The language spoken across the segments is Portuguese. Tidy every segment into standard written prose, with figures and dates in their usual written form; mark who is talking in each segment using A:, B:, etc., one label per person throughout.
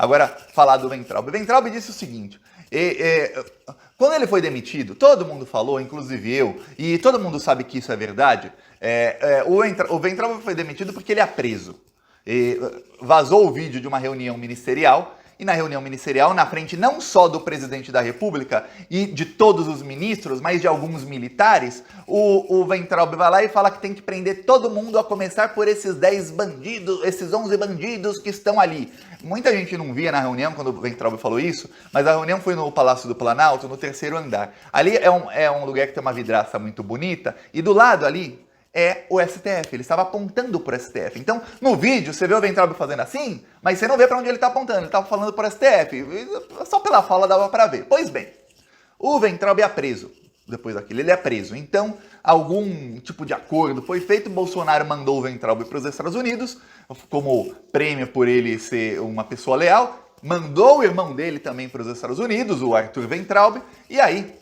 A: agora falar do Weintraub. O Weintraub disse o seguinte, quando ele foi demitido, todo mundo falou, inclusive eu, e todo mundo sabe que isso é verdade, o Weintraub foi demitido porque ele é preso. Vazou o vídeo de uma reunião ministerial, e na reunião ministerial, na frente não só do presidente da República e de todos os ministros, mas de alguns militares, o Weintraub vai lá e fala que tem que prender todo mundo, a começar por esses 10 bandidos, esses 11 bandidos que estão ali. Muita gente não via na reunião quando o Weintraub falou isso, mas a reunião foi no Palácio do Planalto, no 3º andar. Ali é um lugar que tem uma vidraça muito bonita, e do lado ali é o STF, ele estava apontando para o STF. Então, no vídeo, você vê o Weintraub fazendo assim, mas você não vê para onde ele está apontando, ele estava falando para o STF. Só pela fala dava para ver. Pois bem, o Weintraub é preso. Depois daquilo, ele é preso. Então, algum tipo de acordo foi feito, Bolsonaro mandou o Weintraub para os Estados Unidos, como prêmio por ele ser uma pessoa leal, mandou o irmão dele também para os Estados Unidos, o Arthur Weintraub, e aí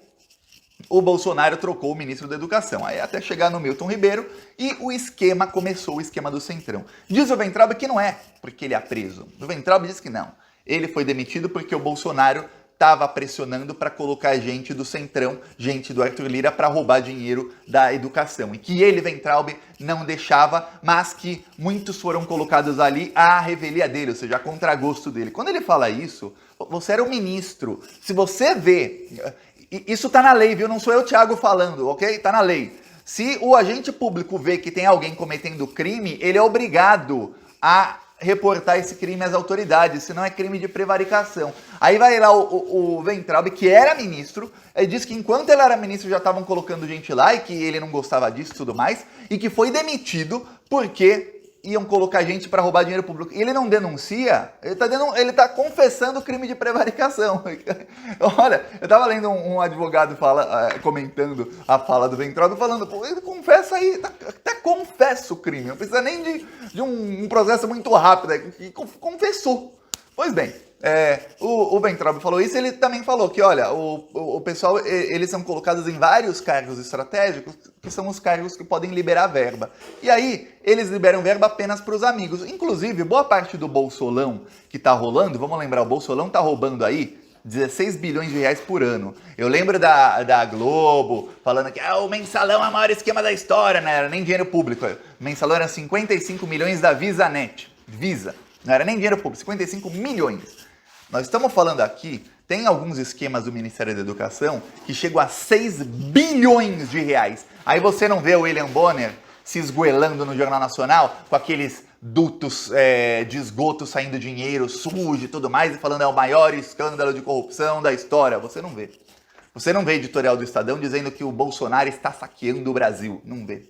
A: o Bolsonaro trocou o ministro da Educação, aí até chegar no Milton Ribeiro, e o esquema começou, o esquema do Centrão. Diz o Weintraub que não é porque ele é preso. O Weintraub diz que não. Ele foi demitido porque o Bolsonaro estava pressionando para colocar gente do Centrão, gente do Arthur Lira, para roubar dinheiro da educação. E que ele, Weintraub, não deixava, mas que muitos foram colocados ali à revelia dele, ou seja, a contragosto dele. Quando ele fala isso, você era um ministro. Se você vê... Isso tá na lei, viu? Não sou eu, Thiago, falando, ok? Tá na lei. Se o agente público vê que tem alguém cometendo crime, ele é obrigado a reportar esse crime às autoridades, senão é crime de prevaricação. Aí vai lá o Weintraub, que era ministro, ele disse que enquanto ele era ministro já estavam colocando gente lá e que ele não gostava disso e tudo mais, e que foi demitido porque iam colocar gente para roubar dinheiro público. E ele não denuncia, ele tá confessando o crime de prevaricação. Olha, eu tava lendo um advogado comentando a fala do Weintraub, falando, pô, ele confessa aí, até confessa o crime, não precisa nem de um processo muito rápido, confessou. Pois bem, o Weintraub falou isso, ele também falou que, olha, o pessoal, eles são colocados em vários cargos estratégicos, que são os cargos que podem liberar verba. E aí, eles liberam verba apenas para os amigos. Inclusive, boa parte do bolsolão que tá rolando, vamos lembrar, o bolsolão tá roubando aí 16 bilhões de reais por ano. Eu lembro da Globo falando que o mensalão é o maior esquema da história, não era nem dinheiro público. O mensalão era 55 milhões da VisaNet. Visa. Não era nem dinheiro público, 55 milhões. Nós estamos falando aqui, tem alguns esquemas do Ministério da Educação que chegam a 6 bilhões de reais. Aí você não vê o William Bonner se esgoelando no Jornal Nacional com aqueles dutos de esgoto saindo dinheiro sujo e tudo mais e falando é o maior escândalo de corrupção da história. Você não vê. Você não vê editorial do Estadão dizendo que o Bolsonaro está saqueando o Brasil. Não vê.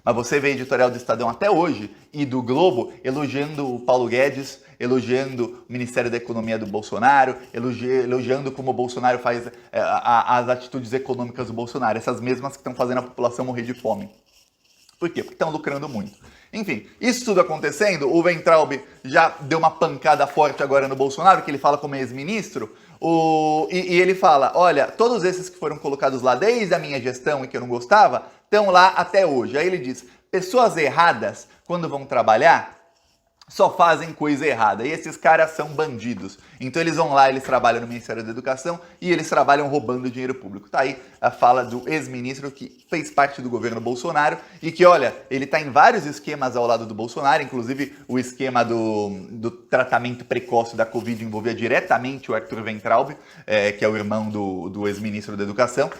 A: Mas você vê editorial do Estadão até hoje e do Globo elogiando o Paulo Guedes, elogiando o Ministério da Economia do Bolsonaro, elogiando como o Bolsonaro faz as atitudes econômicas do Bolsonaro, essas mesmas que estão fazendo a população morrer de fome. Por quê? Porque estão lucrando muito. Enfim, isso tudo acontecendo, o Weintraub já deu uma pancada forte agora no Bolsonaro, que ele fala como ex-ministro, e ele fala, olha, todos esses que foram colocados lá desde a minha gestão e que eu não gostava, estão lá até hoje. Aí ele diz, pessoas erradas, quando vão trabalhar, só fazem coisa errada. E esses caras são bandidos. Então eles vão lá, eles trabalham no Ministério da Educação e eles trabalham roubando dinheiro público. Tá aí a fala do ex-ministro que fez parte do governo Bolsonaro e que, olha, ele tá em vários esquemas ao lado do Bolsonaro, inclusive o esquema do tratamento precoce da Covid envolvia diretamente o Arthur Weintraub, que é o irmão do ex-ministro da Educação.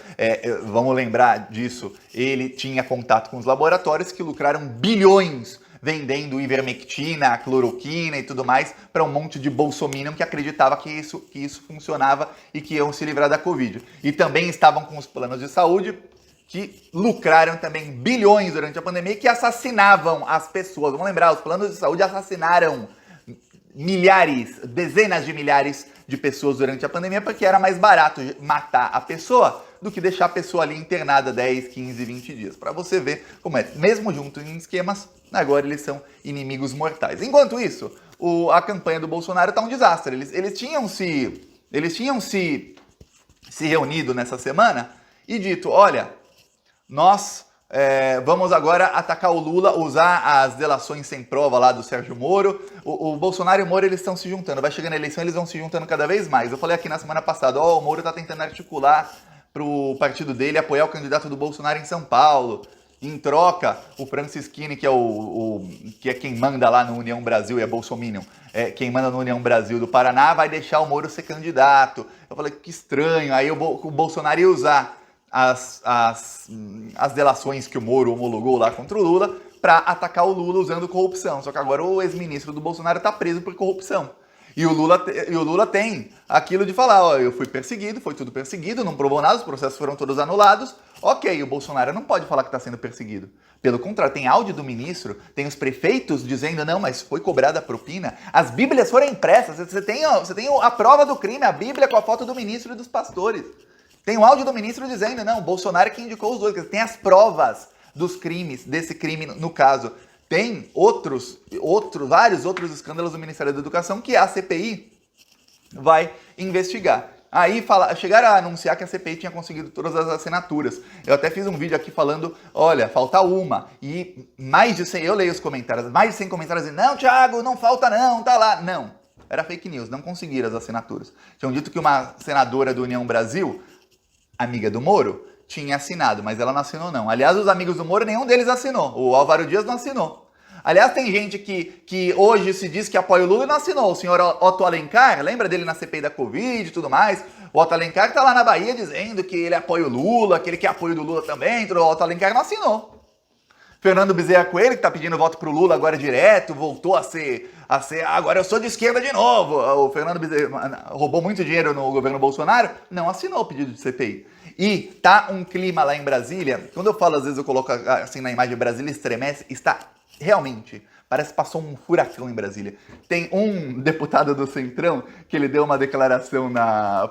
A: Vamos lembrar disso, ele tinha contato com os laboratórios que lucraram bilhões vendendo ivermectina, cloroquina e tudo mais para um monte de bolsominion que acreditava que isso funcionava e que iam se livrar da Covid. E também estavam com os planos de saúde que lucraram também bilhões durante a pandemia e que assassinavam as pessoas. Vamos lembrar, os planos de saúde assassinaram milhares, dezenas de milhares de pessoas durante a pandemia porque era mais barato matar a pessoa do que deixar a pessoa ali internada 10, 15, 20 dias. Para você ver como é. Mesmo junto em esquemas, agora eles são inimigos mortais. Enquanto isso, a campanha do Bolsonaro está um desastre. Eles tinham se reunido nessa semana e dito, olha, nós vamos agora atacar o Lula, usar as delações sem prova lá do Sérgio Moro. O Bolsonaro e o Moro, eles estão se juntando. Vai chegando a eleição, eles vão se juntando cada vez mais. Eu falei aqui na semana passada, o Moro tá tentando articular pro partido dele apoiar o candidato do Bolsonaro em São Paulo. Em troca, o Francisquini, que é quem manda lá no União Brasil, e é bolsominion, quem manda no União Brasil do Paraná, vai deixar o Moro ser candidato. Eu falei, que estranho. Aí o Bolsonaro ia usar as delações que o Moro homologou lá contra o Lula para atacar o Lula usando corrupção. Só que agora o ex-ministro do Bolsonaro está preso por corrupção. E o Lula tem aquilo de falar, ó, eu fui perseguido, foi tudo perseguido, não provou nada, os processos foram todos anulados. Ok, o Bolsonaro não pode falar que está sendo perseguido. Pelo contrário, tem áudio do ministro, tem os prefeitos dizendo, não, mas foi cobrada a propina. As bíblias foram impressas, você tem a prova do crime, a bíblia com a foto do ministro e dos pastores. Tem o áudio do ministro dizendo, não, o Bolsonaro é quem indicou os dois, tem as provas dos crimes, desse crime no caso. Tem vários outros escândalos do Ministério da Educação que a CPI vai investigar. Aí chegaram a anunciar que a CPI tinha conseguido todas as assinaturas. Eu até fiz um vídeo aqui falando, olha, falta uma. E mais de 100, eu leio os comentários, mais de 100 comentários dizendo, não, Thiago, não falta não, tá lá. Não, era fake news, não conseguiram as assinaturas. Tinham dito que uma senadora do União Brasil, amiga do Moro, tinha assinado, mas ela não assinou não. Aliás, os amigos do Moro, nenhum deles assinou. O Álvaro Dias não assinou. Aliás, tem gente que hoje se diz que apoia o Lula e não assinou. O senhor Otto Alencar, lembra dele na CPI da Covid e tudo mais? O Otto Alencar tá lá na Bahia dizendo que ele apoia o Lula, que ele quer apoio do Lula também. O Otto Alencar não assinou. Fernando Bezerra Coelho, que tá pedindo voto pro Lula agora direto, voltou a ser agora eu sou de esquerda de novo. O Fernando Bezerra roubou muito dinheiro no governo Bolsonaro, não assinou o pedido de CPI. E tá um clima lá em Brasília, quando eu falo, às vezes eu coloco assim na imagem, Brasília estremece, está realmente, parece que passou um furacão em Brasília. Tem um deputado do Centrão que ele deu uma declaração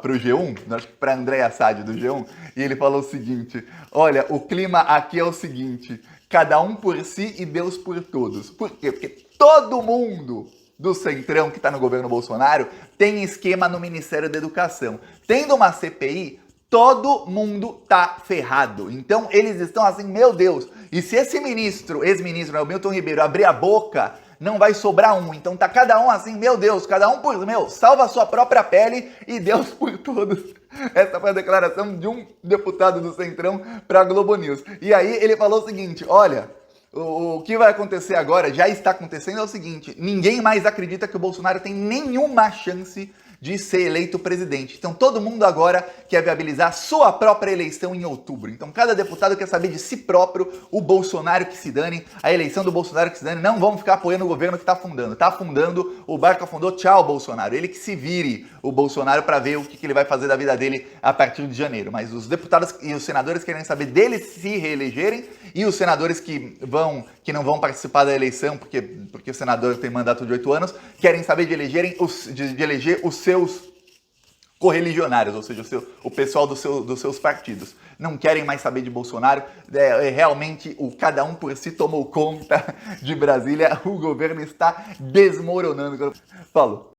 A: pro G1, acho que pra Andréa Sade do G1, e ele falou o seguinte, olha, o clima aqui é o seguinte, cada um por si e Deus por todos. Por quê? Porque todo mundo do Centrão que tá no governo Bolsonaro tem esquema no Ministério da Educação. Tendo uma CPI, todo mundo tá ferrado. Então eles estão assim, meu Deus, e se esse ex-ministro, o Milton Ribeiro, abrir a boca, não vai sobrar um. Então tá cada um assim, meu Deus, cada um por, salva a sua própria pele e Deus por todos. Essa foi a declaração de um deputado do Centrão pra Globo News. E aí ele falou o seguinte, olha, o que vai acontecer agora, já está acontecendo, é o seguinte, ninguém mais acredita que o Bolsonaro tem nenhuma chance de ser eleito presidente. Então todo mundo agora quer viabilizar sua própria eleição em outubro. Então cada deputado quer saber de si próprio, o Bolsonaro que se dane, a eleição do Bolsonaro que se dane, não vamos ficar apoiando o governo que está afundando. Está afundando, o barco afundou, tchau Bolsonaro. Ele que se vire, o Bolsonaro, para ver o que ele vai fazer da vida dele a partir de janeiro. Mas os deputados e os senadores querem saber deles se reelegerem e os senadores que não vão participar da eleição, porque o senador tem mandato de 8 anos, querem saber de eleger os seus correligionários, ou seja, o pessoal dos seus partidos. Não querem mais saber de Bolsonaro, realmente cada um por si tomou conta de Brasília, o governo está desmoronando. Falou.